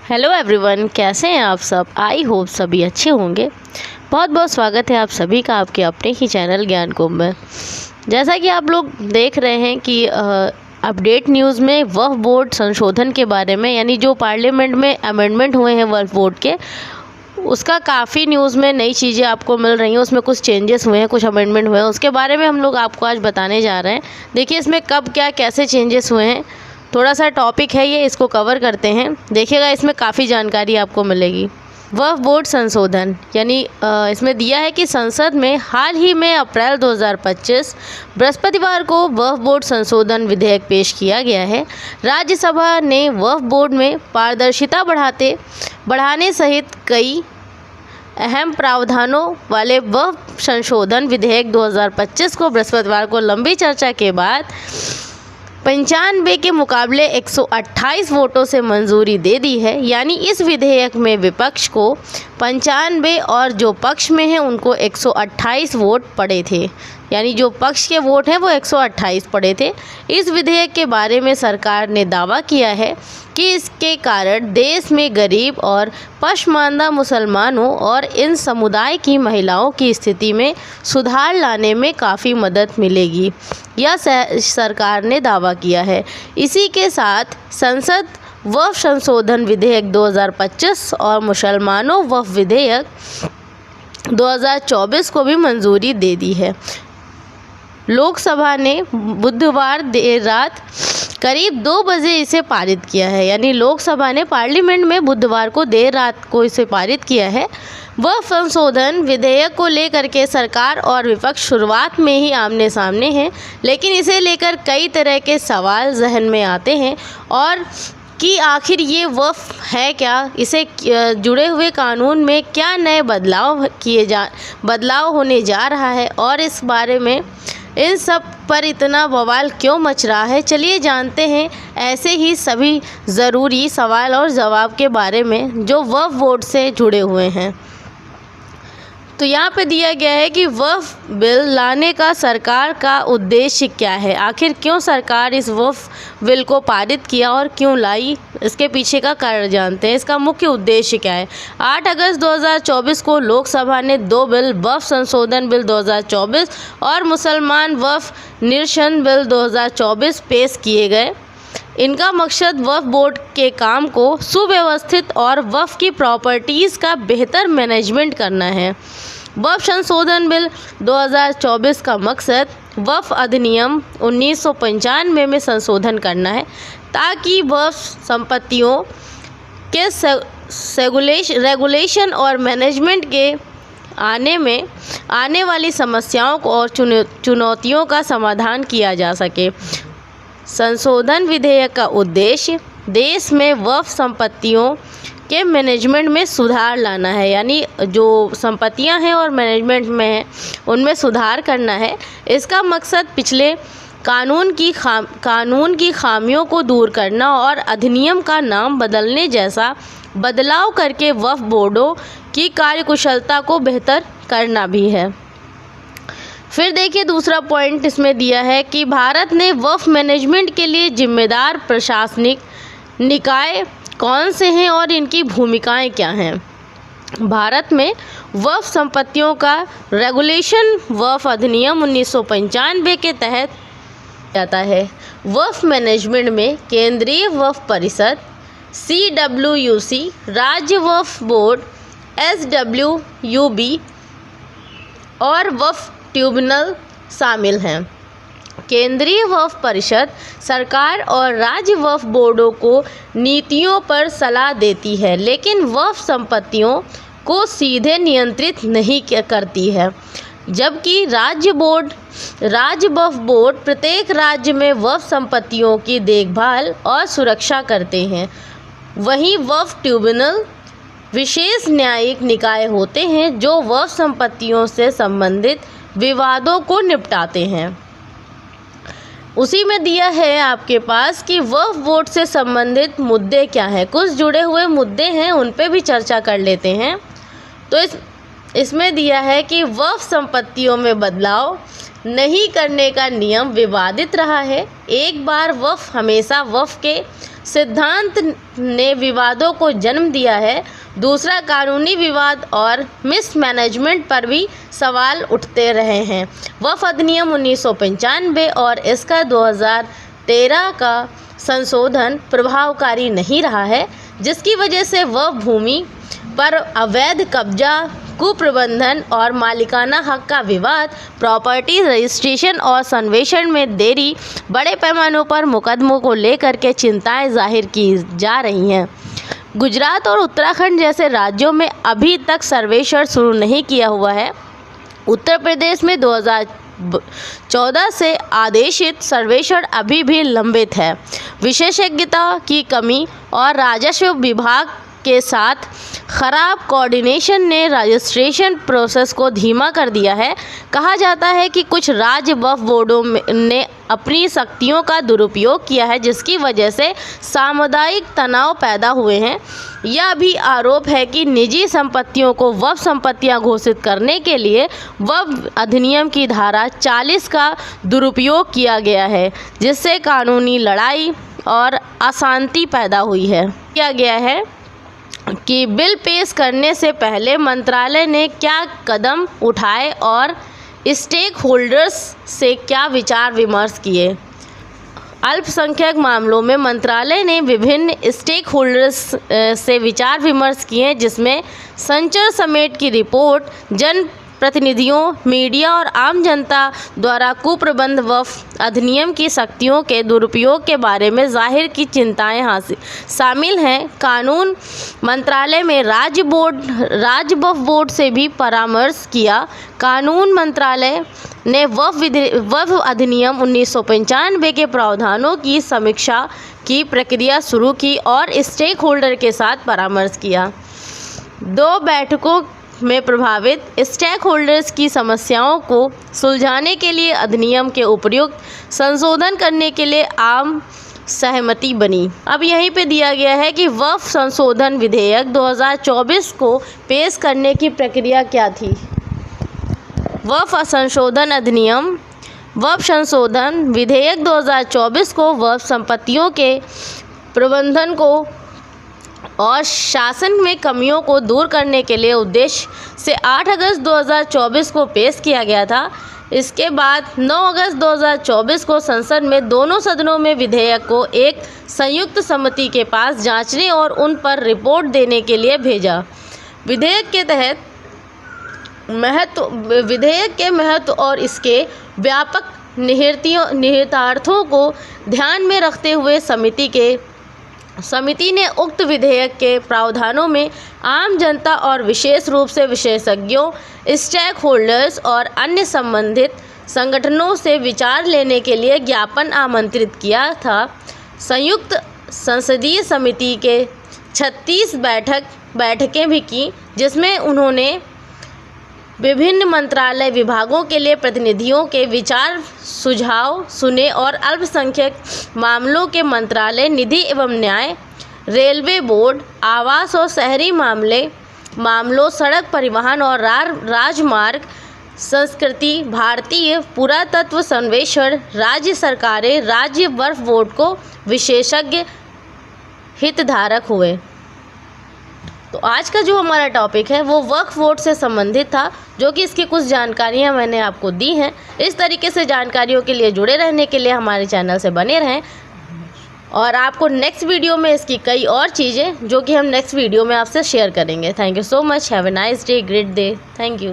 Hello everyone, कैसे हैं आप सब। आई होप सभी अच्छे होंगे। बहुत बहुत स्वागत है आप सभी का आपके अपने ही चैनल ज्ञान कुंभ में। जैसा कि आप लोग देख रहे हैं कि अपडेट न्यूज़ में वक्फ बोर्ड संशोधन के बारे में, यानी जो पार्लियामेंट में अमेंडमेंट हुए हैं वक्फ बोर्ड के, उसका काफ़ी न्यूज़ में नई चीज़ें आपको मिल रही हैं। उसमें कुछ चेंजेस हुए हैं, कुछ अमेंडमेंट हुए हैं, उसके बारे में हम लोग आपको आज बताने जा रहे हैं। देखिए इसमें कब क्या कैसे चेंजेस हुए हैं, थोड़ा सा टॉपिक है ये, इसको कवर करते हैं। देखिएगा इसमें काफ़ी जानकारी आपको मिलेगी। वक्फ बोर्ड संशोधन यानी इसमें दिया है कि संसद में हाल ही में अप्रैल 2025 बृहस्पतिवार को वक्फ बोर्ड संशोधन विधेयक पेश किया गया है। राज्यसभा ने वक्फ बोर्ड में पारदर्शिता बढ़ाने सहित कई अहम प्रावधानों वाले वक्फ संशोधन विधेयक 2025 को बृहस्पतिवार को लंबी चर्चा के बाद 95 के मुकाबले 128 वोटों से मंजूरी दे दी है। यानी इस विधेयक में विपक्ष को 95 और जो पक्ष में हैं उनको 128 वोट पड़े थे। यानी जो पक्ष के वोट हैं वो 128 पड़े थे। इस विधेयक के बारे में सरकार ने दावा किया है कि इसके कारण देश में गरीब और पसमानदा मुसलमानों और इन समुदाय की महिलाओं की स्थिति में सुधार लाने में काफ़ी मदद मिलेगी, यह सरकार ने दावा किया है। इसी के साथ संसद वक्फ संशोधन विधेयक 2025 और मुसलमानों वक्फ विधेयक 2024 को भी मंजूरी दे दी है। लोकसभा ने बुधवार देर रात करीब 2 बजे इसे पारित किया है। यानी लोकसभा ने पार्लियामेंट में बुधवार को देर रात को इसे पारित किया है। वक्फ संशोधन विधेयक को लेकर के सरकार और विपक्ष शुरुआत में ही आमने सामने हैं, लेकिन इसे लेकर कई तरह के सवाल जहन में आते हैं और कि आखिर ये वक्फ है क्या, इसे जुड़े हुए कानून में क्या नए बदलाव होने जा रहा है और इस बारे में इन सब पर इतना बवाल क्यों मच रहा है। चलिए जानते हैं ऐसे ही सभी ज़रूरी सवाल और जवाब के बारे में जो वक्फ बोर्ड से जुड़े हुए हैं। तो यहाँ पे दिया गया है कि वक्फ बिल लाने का सरकार का उद्देश्य क्या है, आखिर क्यों सरकार इस वक्फ बिल को पारित किया और क्यों लाई, इसके पीछे का कारण जानते हैं। इसका मुख्य उद्देश्य क्या है। 8 अगस्त 2024 को लोकसभा ने 2 बिल, वक्फ संशोधन बिल 2024 और मुसलमान वक्फ निरसन बिल 2024 पेश किए गए। इनका मकसद वक्फ बोर्ड के काम को सुव्यवस्थित और वक्फ की प्रॉपर्टीज़ का बेहतर मैनेजमेंट करना है। वक्फ संशोधन बिल 2024 का मकसद वक्फ अधिनियम 1995 में संशोधन करना है ताकि वक्फ संपत्तियों के रेगुलेशन और मैनेजमेंट के आने वाली समस्याओं को और चुनौतियों का समाधान किया जा सके। संशोधन विधेयक का उद्देश्य देश में वक्फ संपत्तियों के मैनेजमेंट में सुधार लाना है। यानी जो संपत्तियां हैं और मैनेजमेंट में हैं उनमें सुधार करना है। इसका मकसद पिछले कानून की खामियों को दूर करना और अधिनियम का नाम बदलने जैसा बदलाव करके वक्फ बोर्डों की कार्यकुशलता को बेहतर करना भी है। फिर देखिए दूसरा पॉइंट इसमें दिया है कि भारत ने वक्फ मैनेजमेंट के लिए जिम्मेदार प्रशासनिक निकाय कौन से हैं और इनकी भूमिकाएं क्या हैं। भारत में वक्फ संपत्तियों का रेगुलेशन वक्फ अधिनियम 1995 के तहत जाता है। वक्फ मैनेजमेंट में केंद्रीय वक्फ परिषद CWUC, राज्य वक्फ बोर्ड SWUB और वक्फ ट्रिब्यूनल शामिल हैं। केंद्रीय वक्फ परिषद सरकार और राज्य वक्फ बोर्डों को नीतियों पर सलाह देती है, लेकिन वक्फ संपत्तियों को सीधे नियंत्रित नहीं करती है। जबकि राज्य वक्फ बोर्ड प्रत्येक राज्य में वक्फ संपत्तियों की देखभाल और सुरक्षा करते हैं। वहीं वक्फ ट्रिब्यूनल विशेष न्यायिक निकाय होते हैं जो वक्फ संपत्तियों से संबंधित विवादों को निपटाते हैं। उसी में दिया है आपके पास कि वक्फ बोर्ड से संबंधित मुद्दे क्या हैं। कुछ जुड़े हुए मुद्दे हैं, उन पे भी चर्चा कर लेते हैं। तो इसमें दिया है कि वक्फ संपत्तियों में बदलाव नहीं करने का नियम विवादित रहा है। एक बार वक्फ हमेशा वक्फ के सिद्धांत ने विवादों को जन्म दिया है। दूसरा, कानूनी विवाद और मिसमैनेजमेंट पर भी सवाल उठते रहे हैं। वक्फ अधिनियम 1995 और इसका 2013 का संशोधन प्रभावकारी नहीं रहा है, जिसकी वजह से वक्फ भूमि पर अवैध कब्जा, कुप्रबंधन और मालिकाना हक का विवाद, प्रॉपर्टी रजिस्ट्रेशन और सर्वेक्षण में देरी, बड़े पैमाने पर मुकदमों को लेकर के चिंताएं जाहिर की जा रही हैं। गुजरात और उत्तराखंड जैसे राज्यों में अभी तक सर्वेक्षण शुरू नहीं किया हुआ है। उत्तर प्रदेश में 2014 से आदेशित सर्वेक्षण अभी भी लंबित है। विशेषज्ञता की कमी और राजस्व विभाग के साथ खराब कोऑर्डिनेशन ने रजिस्ट्रेशन प्रोसेस को धीमा कर दिया है। कहा जाता है कि कुछ राज्य वक्फ बोर्डों ने अपनी शक्तियों का दुरुपयोग किया है, जिसकी वजह से सामुदायिक तनाव पैदा हुए हैं। यह भी आरोप है कि निजी संपत्तियों को वक्फ संपत्तियां घोषित करने के लिए वक्फ अधिनियम की धारा 40 का दुरुपयोग किया गया है, जिससे कानूनी लड़ाई और अशांति पैदा हुई है। किया गया है कि बिल पेश करने से पहले मंत्रालय ने क्या कदम उठाए और स्टेक होल्डर्स से क्या विचार विमर्श किए। अल्पसंख्यक मामलों में मंत्रालय ने विभिन्न स्टेक होल्डर्स से विचार विमर्श किए, जिसमें संचार समेत की रिपोर्ट, जन प्रतिनिधियों, मीडिया और आम जनता द्वारा कुप्रबंध वक्फ अधिनियम की शक्तियों के दुरुपयोग के बारे में जाहिर की चिंताएं शामिल हैं। कानून मंत्रालय में राज्य वक्फ बोर्ड से भी परामर्श किया। कानून मंत्रालय ने वक्फ अधिनियम 1995 के प्रावधानों की समीक्षा की प्रक्रिया शुरू की और स्टेक होल्डर के साथ परामर्श किया। 2 बैठकों में प्रभावित स्टेक होल्डर्स की समस्याओं को सुलझाने के लिए अधिनियम के उपयुक्त संशोधन करने के लिए आम सहमति बनी। अब यहीं पे दिया गया है कि वक्फ संशोधन विधेयक 2024 को पेश करने की प्रक्रिया क्या थी। वक्फ संशोधन अधिनियम वक्फ संशोधन विधेयक 2024 को वक्फ संपत्तियों के प्रबंधन को और शासन में कमियों को दूर करने के लिए उद्देश्य से 8 अगस्त 2024 को पेश किया गया था। इसके बाद 9 अगस्त 2024 को संसद में दोनों सदनों में विधेयक को एक संयुक्त समिति के पास जांचने और उन पर रिपोर्ट देने के लिए भेजा। विधेयक के महत्व और इसके व्यापक निहितार्थों को ध्यान में रखते हुए समिति ने उक्त विधेयक के प्रावधानों में आम जनता और विशेष रूप से विशेषज्ञों, स्टेक होल्डर्स और अन्य संबंधित संगठनों से विचार लेने के लिए ज्ञापन आमंत्रित किया था। संयुक्त संसदीय समिति के 36 बैठकें भी की, जिसमें उन्होंने विभिन्न मंत्रालय विभागों के लिए प्रतिनिधियों के विचार सुझाव सुने और अल्पसंख्यक मामलों के मंत्रालय, निधि एवं न्याय, रेलवे बोर्ड, आवास और शहरी मामलों, सड़क परिवहन और राजमार्ग, संस्कृति, भारतीय पुरातत्व सर्वेक्षण, राज्य सरकारें, राज्य वक्फ बोर्ड को विशेषज्ञ हितधारक हुए। तो आज का जो हमारा टॉपिक है वो वक्फ बोर्ड से संबंधित था, जो कि इसकी कुछ जानकारियां मैंने आपको दी हैं। इस तरीके से जानकारियों के लिए जुड़े रहने के लिए हमारे चैनल से बने रहें और आपको नेक्स्ट वीडियो में इसकी कई और चीज़ें जो कि हम नेक्स्ट वीडियो में आपसे शेयर करेंगे। Thank you so much. Have a nice day, great day. Thank you.